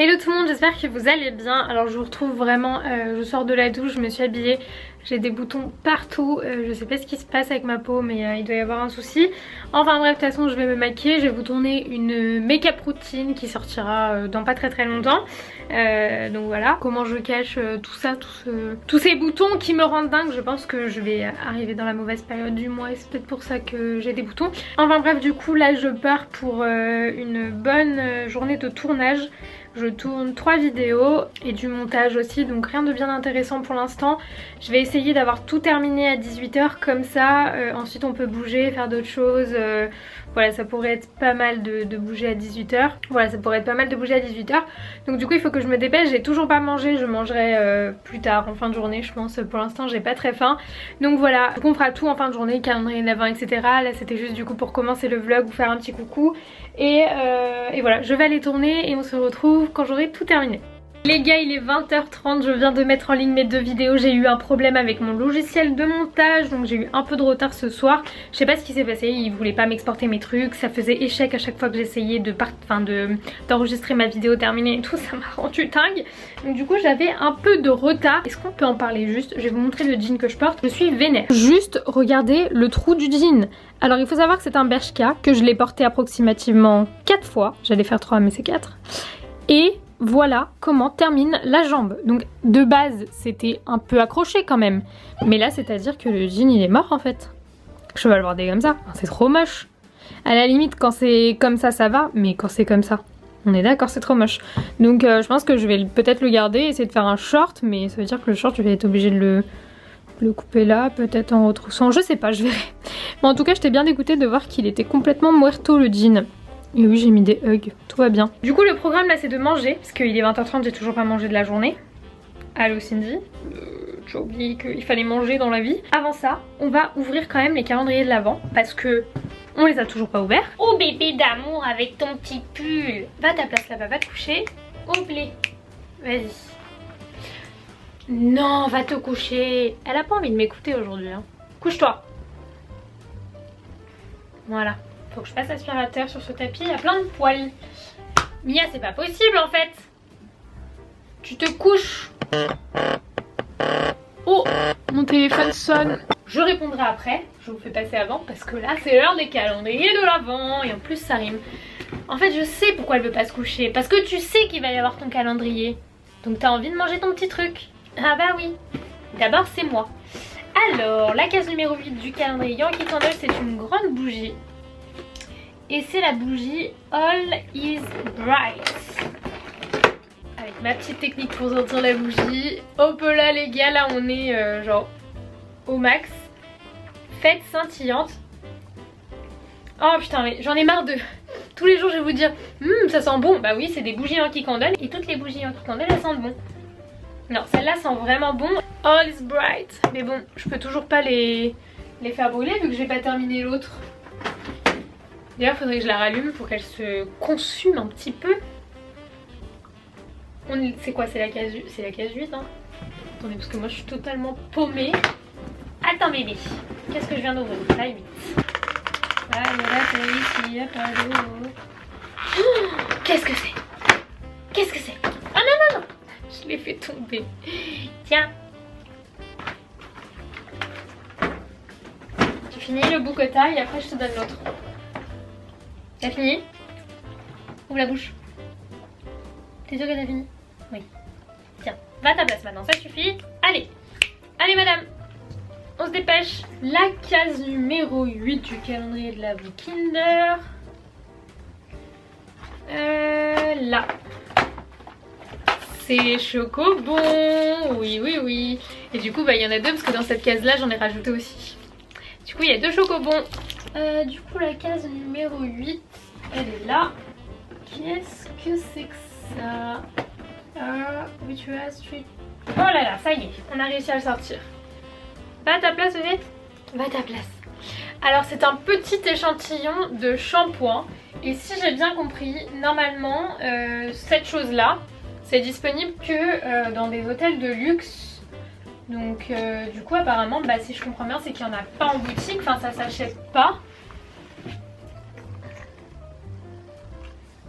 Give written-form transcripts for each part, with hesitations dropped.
Hello tout le monde, j'espère que vous allez bien. Alors je vous retrouve vraiment, je sors de la douche, je me suis habillée, j'ai des boutons partout, je sais pas ce qui se passe avec ma peau mais il doit y avoir un souci. Enfin bref, de toute façon je vais me maquiller, je vais vous tourner une make-up routine qui sortira dans pas très longtemps. Donc voilà, comment je cache tout ça, tous ces boutons qui me rendent dingue. Je pense que je vais arriver dans la mauvaise période du mois et c'est peut-être pour ça que j'ai des boutons. Enfin bref, du coup là je pars pour une bonne journée de tournage. Je tourne 3 vidéos et du montage aussi, donc rien de bien intéressant pour l'instant. Je vais essayer d'avoir tout terminé à 18 h comme ça, ensuite on peut bouger, faire d'autres choses. Voilà, ça pourrait être pas mal de bouger à 18 h. Voilà, ça pourrait être pas mal de bouger à 18 h. Donc du coup il faut que je me dépêche, j'ai toujours pas mangé, je mangerai plus tard en fin de journée je pense. Pour l'instant j'ai pas très faim. Donc voilà, on fera tout en fin de journée, calendrier de l'avant, etc. Là c'était juste du coup pour commencer le vlog, vous faire un petit coucou. Et voilà, je vais aller tourner et on se retrouve quand j'aurai tout terminé. Les gars, il est 20 h 30, je viens de mettre en ligne mes 2 vidéos. J'ai eu un problème avec mon logiciel de montage, donc j'ai eu un peu de retard ce soir. Je sais pas ce qui s'est passé, il voulait pas m'exporter mes trucs, ça faisait échec à chaque fois que j'essayais d'enregistrer ma vidéo terminée et tout, ça m'a rendu dingue. Donc du coup j'avais un peu de retard. Est-ce qu'on peut en parler juste? Je vais vous montrer le jean que je porte, je suis vénère. Juste regardez le trou du jean. Alors il faut savoir que c'est un Bershka, que je l'ai porté approximativement 4 fois, j'allais faire 3 mais c'est 4. Et voilà comment termine la jambe. Donc de base c'était un peu accroché quand même. Mais là c'est à dire que le jean il est mort en fait. Je vais le border comme ça, c'est trop moche. À la limite quand c'est comme ça va, mais quand c'est comme ça, on est d'accord, c'est trop moche. Donc je pense que je vais peut-être le garder, essayer de faire un short. Mais ça veut dire que le short je vais être obligée de le couper là, peut-être en retroussant, je sais pas, je verrai. Mais en tout cas j'étais bien dégoûtée de voir qu'il était complètement muerto le jean. Et oui, j'ai mis des hugs, tout va bien. Du coup le programme là c'est de manger, parce qu'il est 20 h 30, j'ai toujours pas mangé de la journée. Allô Cindy, j'ai oublié qu'il fallait manger dans la vie. Avant ça, on va ouvrir quand même les calendriers de l'Avent, parce que on les a toujours pas ouverts. Oh bébé d'amour avec ton petit pull. Va à ta place là-bas, va te coucher. Au blé. Vas-y. Non, va te coucher. Elle a pas envie de m'écouter aujourd'hui hein. Couche-toi. Voilà. Faut que je passe l'aspirateur sur ce tapis, il y a plein de poils. Mia, c'est pas possible en fait. Tu te couches. Oh, mon téléphone sonne. Je répondrai après, je vous fais passer avant parce que là c'est l'heure des calendriers de l'Avent et en plus ça rime. En fait je sais pourquoi elle veut pas se coucher, parce que tu sais qu'il va y avoir ton calendrier. Donc t'as envie de manger ton petit truc. Ah bah oui, d'abord c'est moi. Alors, la case numéro 8 du calendrier Yankee Candle, c'est une grande bougie. Et c'est la bougie All is Bright. Avec ma petite technique pour sortir la bougie. Hop là les gars, là on est genre au max. Fête scintillante. Oh putain mais j'en ai marre de... Tous les jours je vais vous dire ça sent bon. Bah oui, c'est des bougies Yankee Candle. Et toutes les bougies Yankee Candle elles sentent bon. Non, celle-là sent vraiment bon. All is Bright. Mais bon, je peux toujours pas les faire brûler vu que j'ai pas terminé l'autre. D'ailleurs, il faudrait que je la rallume pour qu'elle se consume un petit peu. C'est quoi? C'est la case 8, hein? Attendez, parce que moi je suis totalement paumée. Attends bébé, qu'est-ce que je viens d'ouvrir? La 8. Ah, il y a pas d'eau. Qu'est-ce que c'est? Qu'est-ce que c'est? Ah non, non, non! Je l'ai fait tomber. Tiens. Tu finis le bout que t'as et après je te donne l'autre. T'as fini? Ouvre la bouche. T'es sûr que t'as fini? Oui. Tiens, va à ta place maintenant, ça suffit. Allez, allez madame, on se dépêche. La case numéro 8 du calendrier de l'Avent Kinder. Là. C'est Chocobon. Oui, oui, oui. Et du coup, bah il y en a deux parce que dans cette case là j'en ai rajouté aussi. Du coup, il y a 2 chocobons. Du coup, la case numéro 8, elle est là. Qu'est-ce que c'est que ça? Ritual Street. Oh là là, ça y est, on a réussi à le sortir. Va à ta place, Odette. Va à ta place. Alors, c'est un petit échantillon de shampoing. Et si j'ai bien compris, normalement, cette chose-là, c'est disponible que dans des hôtels de luxe. Donc du coup apparemment bah, si je comprends bien c'est qu'il n'y en a pas en boutique, enfin ça s'achète pas.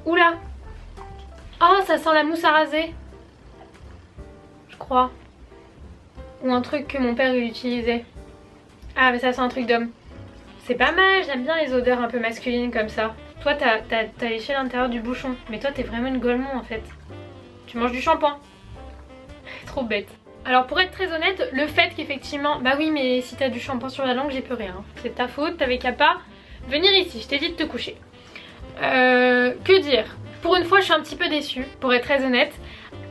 Oula, Oh, ça sent la mousse à raser. Je crois. Ou un truc que mon père utilisait. Ah mais ça sent un truc d'homme. C'est pas mal, j'aime bien les odeurs un peu masculines comme ça. Toi t'as léché l'intérieur du bouchon. Mais toi t'es vraiment une golemon en fait. Tu manges du shampoing. Trop bête. Alors pour être très honnête, le fait qu'effectivement... Bah oui mais si t'as du shampoing sur la langue, j'y peux rien. C'est ta faute, t'avais qu'à pas venir ici, je t'ai dit de te coucher. Que dire? Pour une fois je suis un petit peu déçue, pour être très honnête.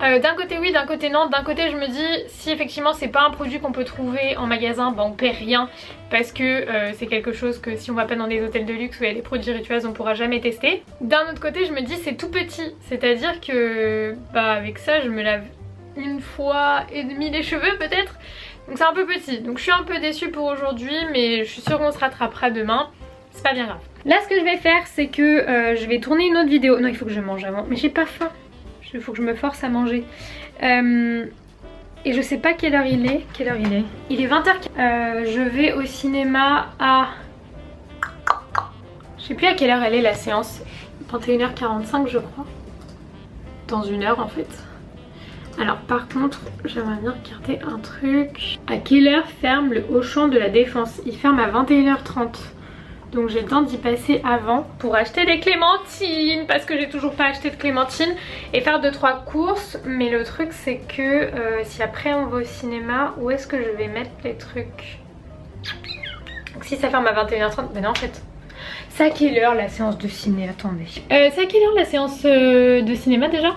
D'un côté oui, d'un côté non. D'un côté je me dis, si effectivement c'est pas un produit qu'on peut trouver en magasin, bah on perd rien. Parce que c'est quelque chose que si on va pas dans des hôtels de luxe où il y a des produits rituels on pourra jamais tester. D'un autre côté je me dis c'est tout petit. C'est-à-dire que bah avec ça je me lave une fois et demie les cheveux peut-être. Donc c'est un peu petit. Donc je suis un peu déçue pour aujourd'hui, mais je suis sûre qu'on se rattrapera demain. C'est pas bien grave. Là ce que je vais faire c'est que je vais tourner une autre vidéo. Non il faut que je mange avant. Mais j'ai pas faim. Il faut que je me force à manger. Et je sais pas quelle heure il est. Quelle heure il est? Il est 20h. Je vais au cinéma à... Je sais plus à quelle heure elle est la séance. 21h45 je crois. Dans une heure en fait. Alors par contre j'aimerais bien regarder un truc. À quelle heure ferme le Auchan de la Défense? Il ferme à 21h30. Donc j'ai le temps d'y passer avant pour acheter des clémentines. Parce que j'ai toujours pas acheté de clémentines. Et faire 2-3 courses. Mais le truc c'est que si après on va au cinéma, où est-ce que je vais mettre les trucs? Donc si ça ferme à 21h30, ben non en fait. C'est à quelle heure la séance de ciné? Attendez. C'est à quelle heure la séance de cinéma déjà?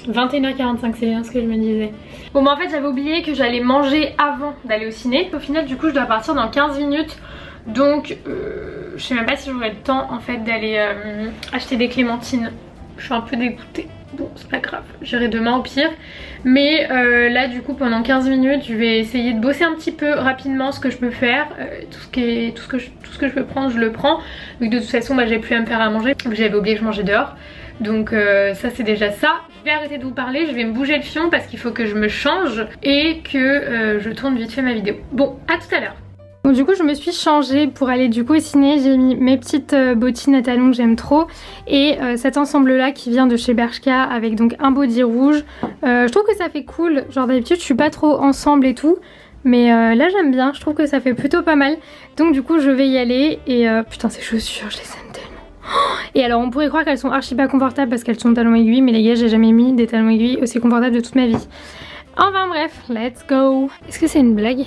21h45, c'est bien ce que je me disais. Bon bah en fait j'avais oublié que j'allais manger avant d'aller au ciné. Au final du coup je dois partir dans 15 minutes. Donc je sais même pas si j'aurai le temps en fait d'aller acheter des clémentines. Je suis un peu dégoûtée. Bon c'est pas grave, j'irai demain au pire. Mais là du coup pendant 15 minutes je vais essayer de bosser un petit peu rapidement ce que je peux faire. Tout ce que je peux prendre je le prends. Vu que de toute façon bah, j'ai plus à me faire à manger. J'avais oublié que je mangeais dehors. Donc ça c'est déjà ça. Je vais arrêter de vous parler, je vais me bouger le fion parce qu'il faut que je me change et que je tourne vite fait ma vidéo. Bon, à tout à l'heure. Donc du coup je me suis changée pour aller du coup au ciné. J'ai mis mes petites bottines à talons que j'aime trop. Et cet ensemble là qui vient de chez Bershka avec donc un body rouge. Je trouve que ça fait cool. Genre d'habitude je suis pas trop ensemble et tout. Mais là j'aime bien, je trouve que ça fait plutôt pas mal. Donc du coup je vais y aller. Et putain ces chaussures je les aime tellement. Et alors on pourrait croire qu'elles sont archi pas confortables parce qu'elles sont talons aiguilles, mais les gars j'ai jamais mis des talons aiguilles aussi confortables de toute ma vie. Enfin bref, let's go. Est-ce que c'est une blague?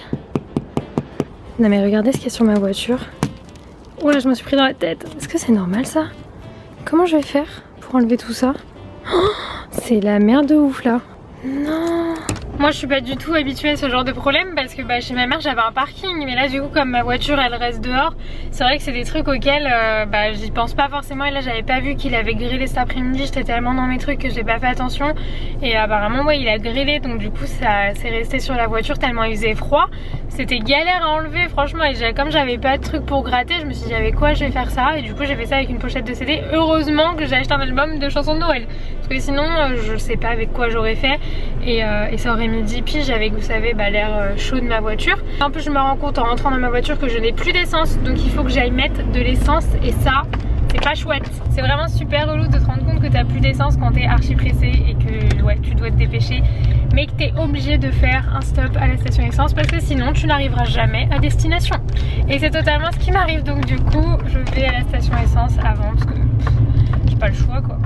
Non mais regardez ce qu'il y a sur ma voiture. Oh là je me suis pris dans la tête. Est-ce que c'est normal ça? Comment je vais faire pour enlever tout ça? Oh, c'est la merde de ouf là. Non. Moi je suis pas du tout habituée à ce genre de problème parce que bah, chez ma mère j'avais un parking, mais là du coup comme ma voiture elle reste dehors, c'est vrai que c'est des trucs auxquels bah, j'y pense pas forcément. Et là j'avais pas vu qu'il avait grillé cet après-midi, j'étais tellement dans mes trucs que j'ai pas fait attention. Et apparemment ouais il a grillé, donc du coup ça s'est resté sur la voiture tellement il faisait froid. C'était galère à enlever franchement, et comme j'avais pas de truc pour gratter, je me suis dit avec quoi je vais faire ça. Et du coup j'ai fait ça avec une pochette de CD. Heureusement que j'ai acheté un album de chansons de Noël, parce que sinon je sais pas avec quoi j'aurais fait. Et ça aurait mis 10 piges avec, vous savez, bah, l'air chaud de ma voiture. En plus je me rends compte en rentrant dans ma voiture que je n'ai plus d'essence, donc il faut que j'aille mettre de l'essence, et ça c'est pas chouette. C'est vraiment super relou de te rendre compte que t'as plus d'essence quand t'es archi pressé et que ouais, tu dois te dépêcher, mais que t'es obligé de faire un stop à la station essence parce que sinon tu n'arriveras jamais à destination. Et c'est totalement ce qui m'arrive, donc du coup je vais à la station essence avant parce que j'ai pas le choix quoi.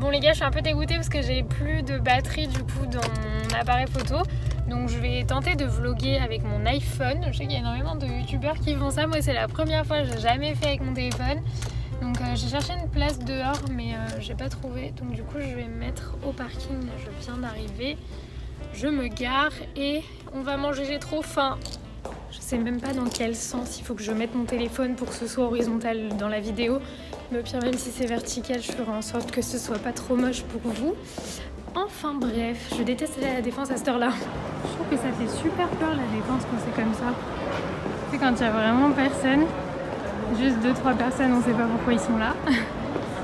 Bon les gars je suis un peu dégoûtée parce que j'ai plus de batterie du coup dans mon appareil photo. Donc je vais tenter de vlogger avec mon iPhone. Je sais qu'il y a énormément de youtubeurs qui font ça. Moi c'est la première fois, j'ai jamais fait avec mon téléphone. Donc j'ai cherché une place dehors mais j'ai pas trouvé. Donc du coup je vais me mettre au parking. Je viens d'arriver. Je me gare et on va manger, j'ai trop faim. Je sais même pas dans quel sens il faut que je mette mon téléphone pour que ce soit horizontal dans la vidéo. Mais au pire même si c'est vertical je ferai en sorte que ce soit pas trop moche pour vous. Enfin bref, je déteste aller à la Défense à cette heure là. Je trouve que ça fait super peur la Défense quand c'est comme ça. C'est quand il y a vraiment personne. Juste 2-3 personnes, on sait pas pourquoi ils sont là.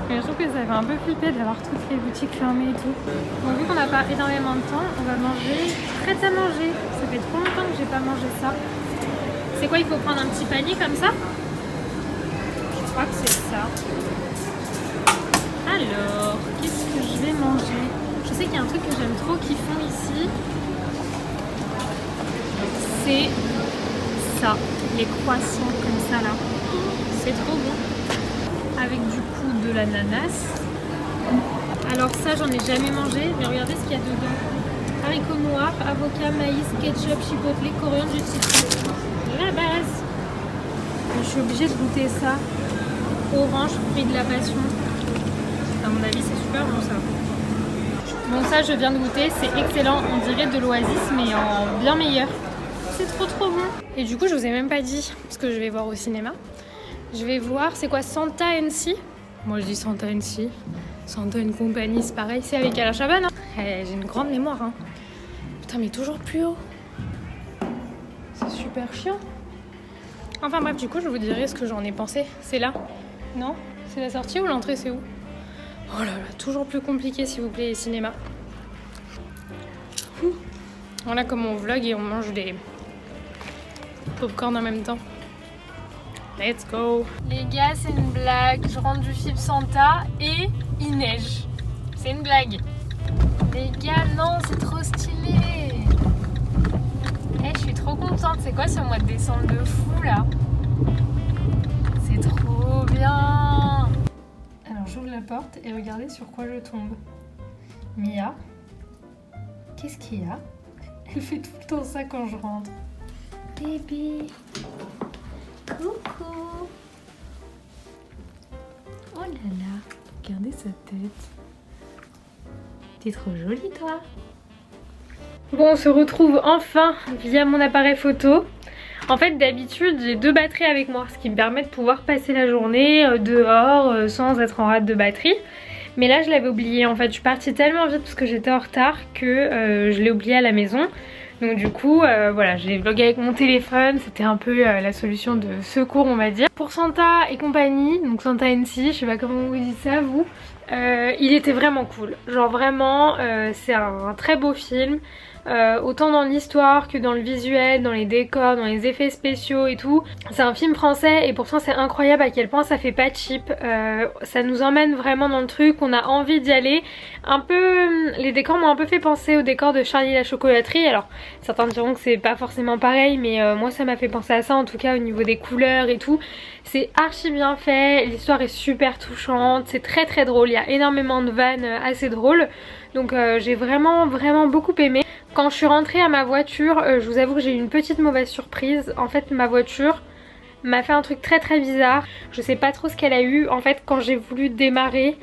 Mais je trouve que ça fait un peu flipper d'avoir toutes les boutiques fermées et tout. Donc vu qu'on n'a pas énormément de temps, on va manger prêt à manger. Ça fait trop longtemps que j'ai pas mangé ça. C'est quoi, il faut prendre un petit panier comme ça? Je crois que c'est ça. y a un truc que j'aime trop qu'ils font ici, c'est ça, les croissants comme ça là. C'est trop bon. Avec du coup de l'ananas. Alors ça j'en ai jamais mangé, mais regardez ce qu'il y a dedans. Haricots noirs, avocat, maïs, ketchup, chipotle, coriandre, du citron. La base. Je suis obligée de goûter ça. Orange, fruit de la passion. À mon avis c'est super bon ça. Bon ça je viens de goûter, c'est excellent, on dirait de l'Oasis mais en bien meilleur. C'est trop bon. Et du coup je vous ai même pas dit, parce que je vais voir au cinéma. Je vais voir, c'est quoi, Santa NC? Moi je dis Santa NC. Santa une compagnie, c'est pareil, c'est avec Alain Chaban. Hein. J'ai une grande mémoire. Hein. Putain mais toujours plus haut. C'est super chiant. Enfin bref, du coup je vous dirai ce que j'en ai pensé. C'est là? Non? C'est la sortie ou l'entrée c'est où? Oh là là, toujours plus compliqué s'il vous plaît les cinémas. Voilà comment on vlog et on mange des popcorn en même temps. Let's go. Les gars, c'est une blague. Je rentre du film Santa et il neige. C'est une blague. Les gars, non, c'est trop stylé. Je suis trop contente. C'est quoi ce mois de décembre de fou là? C'est trop bien. Alors j'ouvre la porte et regardez sur quoi je tombe. Mia, qu'est-ce qu'il y a? Elle fait tout le temps ça quand je rentre. Bébé, coucou. Oh là là, regardez sa tête. T'es trop jolie toi. Bon, on se retrouve enfin via mon appareil photo. En fait d'habitude j'ai 2 batteries avec moi, ce qui me permet de pouvoir passer la journée dehors sans être en rate de batterie. Mais là je l'avais oublié en fait, je suis partie tellement vite parce que j'étais en retard que je l'ai oublié à la maison. Donc du coup voilà, j'ai vlogué avec mon téléphone, c'était un peu la solution de secours on va dire. Pour Santa et compagnie, donc Santa NC, je sais pas comment vous dites ça vous, il était vraiment cool. Genre vraiment c'est un très beau film. Autant dans l'histoire que dans le visuel, dans les décors, dans les effets spéciaux et tout. C'est un film français et pourtant c'est incroyable à quel point ça fait pas cheap. Ça nous emmène vraiment dans le truc, on a envie d'y aller. Un peu, les décors m'ont un peu fait penser aux décors de Charlie et la chocolaterie. Alors certains diront que c'est pas forcément pareil, mais moi ça m'a fait penser à ça en tout cas au niveau des couleurs et tout. C'est archi bien fait, l'histoire est super touchante, c'est très drôle, il y a énormément de vannes assez drôles. Donc j'ai vraiment beaucoup aimé. Quand je suis rentrée à ma voiture, je vous avoue que j'ai eu une petite mauvaise surprise. En fait ma voiture m'a fait un truc très bizarre. Je sais pas trop ce qu'elle a eu. En fait quand j'ai voulu démarrer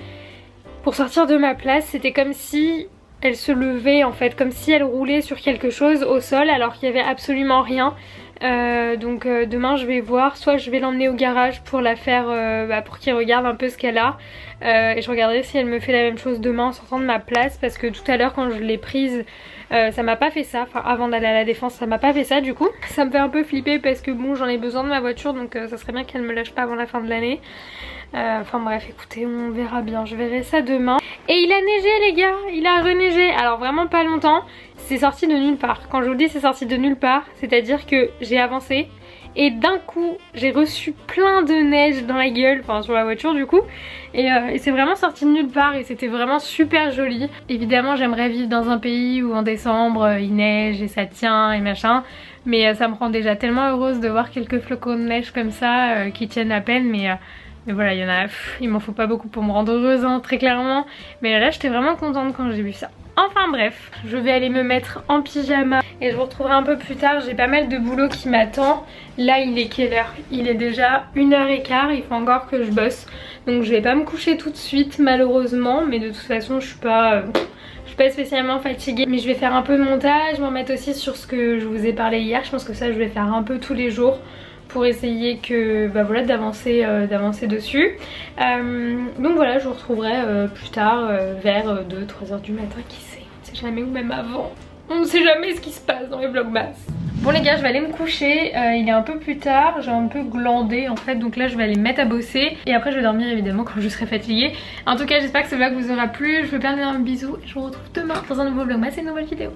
pour sortir de ma place, c'était comme si elle se levait en fait, comme si elle roulait sur quelque chose au sol alors qu'il y avait absolument rien. Donc demain je vais voir, soit je vais l'emmener au garage pour la faire, pour qu'il regarde un peu ce qu'elle a, et je regarderai si elle me fait la même chose demain en sortant de ma place, parce que tout à l'heure quand je l'ai prise ça m'a pas fait ça, enfin avant d'aller à la Défense ça m'a pas fait ça, du coup ça me fait un peu flipper parce que bon j'en ai besoin de ma voiture, donc ça serait bien qu'elle me lâche pas avant la fin de l'année. Enfin bref, écoutez, on verra bien, je verrai ça demain. Et il a neigé les gars, il a reneigé, alors vraiment pas longtemps. C'est sorti de nulle part. Quand je vous dis c'est sorti de nulle part, c'est à dire que j'ai avancé et d'un coup j'ai reçu plein de neige dans la gueule, enfin sur la voiture du coup. Et c'est vraiment sorti de nulle part et c'était vraiment super joli. Évidemment j'aimerais vivre dans un pays où en décembre il neige et ça tient et machin. Mais ça me rend déjà tellement heureuse de voir quelques flocons de neige comme ça qui tiennent à peine. Mais voilà, il y en a, il m'en faut pas beaucoup pour me rendre heureuse hein, très clairement. Mais là j'étais vraiment contente quand j'ai vu ça. Enfin bref, je vais aller me mettre en pyjama et je vous retrouverai un peu plus tard. J'ai pas mal de boulot qui m'attend. Là il est quelle heure? Il est déjà 1h15, il faut encore que je bosse. Donc je vais pas me coucher tout de suite malheureusement. Mais de toute façon je suis pas spécialement fatiguée. Mais je vais faire un peu de montage, m'en mettre aussi sur ce que je vous ai parlé hier. Je pense que ça je vais faire un peu tous les jours pour essayer que voilà, d'avancer dessus. Donc voilà, je vous retrouverai plus tard vers 2-3 h du matin, qui sait, on sait jamais, ou même avant. On ne sait jamais ce qui se passe dans les vlogmas. Bon les gars, je vais aller me coucher, il est un peu plus tard, j'ai un peu glandé en fait, donc là je vais aller me mettre à bosser et après je vais dormir évidemment quand je serai fatiguée. En tout cas j'espère que ce vlog vous aura plu, je vous fais plein d'énormes bisous et je vous retrouve demain dans un nouveau vlogmas et une nouvelle vidéo.